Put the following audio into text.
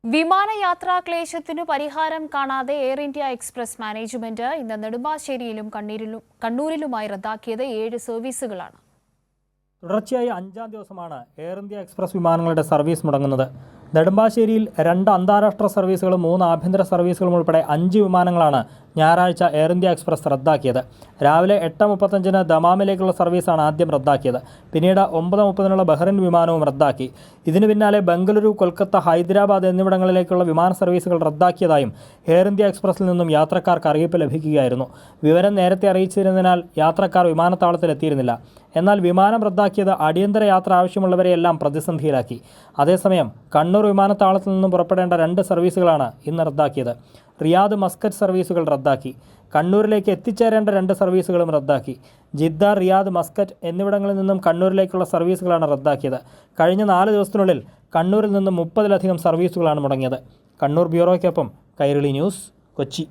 വിമാനയാത്രാക്ലേശത്തിനു പരിഹാരം കാണാതെ air India express management ഇന്ന് നെടുമ്പാശ്ശേരിയിലും കണ്ണൂരിലുമായി റദ്ദാക്കിയത് 7 സർവീസുകളാണ്. തുടർച്ചയായി 5-ാം ദിവസമാണ് എയർ ഇന്ത്യ എക്സ്പ്രസ് വിമാനങ്ങളുടെ സർവീസ് മുടങ്ങുന്നത്. നെടുമ്പാശ്ശേരിയിൽ 2 അന്താരാഷ്ട്ര സർവീസുകളും 3 ആഭ്യന്തര സർവീസുകളും ഉൾപ്പെടെ 5 വിമാനങ്ങളാണ് ഞായറാഴ്ച എയർ ഇന്ത്യ എക്സ്പ്രസ് റദ്ദാക്കിയത്. രാവിലെ 8:35-ന് ദമാമിലേക്കുള്ള സർവീസാണ് ആദ്യം റദ്ദാക്കിയത്. പിന്നീട് 9:30-നുള്ള ബഹ്റിൻ വിമാനവും റദ്ദാക്കി. ഇതിനു പിന്നാലെ ബംഗളൂരു, കൊൽക്കത്ത, ഹൈദരാബാദ് എന്നിവിടങ്ങളിലേക്കുള്ള വിമാന സർവീസുകൾ റദ്ദാക്കിയതായും എയർ ഇന്ത്യ എക്സ്പ്രസിൽ നിന്നും യാത്രക്കാർക്ക് അറിയിപ്പ് ലഭിക്കുകയായിരുന്നു. വിവരം നേരത്തെ അറിയിച്ചിരുന്നതിനാൽ യാത്രക്കാർ വിമാനത്താവളത്തിലെത്തിയിരുന്നില്ല. എന്നാൽ വിമാനം റദ്ദാക്കിയത് അടിയന്തര യാത്ര ആവശ്യമുള്ളവരെയെല്ലാം പ്രതിസന്ധിയിലാക്കി. അതേസമയം കണ്ണൂർ വിമാനത്താവളത്തിൽ നിന്നും പുറപ്പെടേണ്ട 2 സർവീസുകളാണ് ഇന്ന് റദ്ദാക്കിയത്. റിയാദ്, മസ്കറ്റ് സർവീസുകൾ റദ്ദാക്കി. കണ്ണൂരിലേക്ക് എത്തിച്ചേരേണ്ട 2 സർവീസുകളും റദ്ദാക്കി. ജിദ്ദ, റിയാദ്, മസ്കറ്റ് എന്നിവിടങ്ങളിൽ നിന്നും കണ്ണൂരിലേക്കുള്ള സർവീസുകളാണ് റദ്ദാക്കിയത്. കഴിഞ്ഞ 4 ദിവസത്തിനുള്ളിൽ കണ്ണൂരിൽ നിന്നും 30-ലധികം സർവീസുകളാണ് മുടങ്ങിയത്. കണ്ണൂർ ബ്യൂറോയ്ക്കൊപ്പം കൈരളി ന്യൂസ്, കൊച്ചി.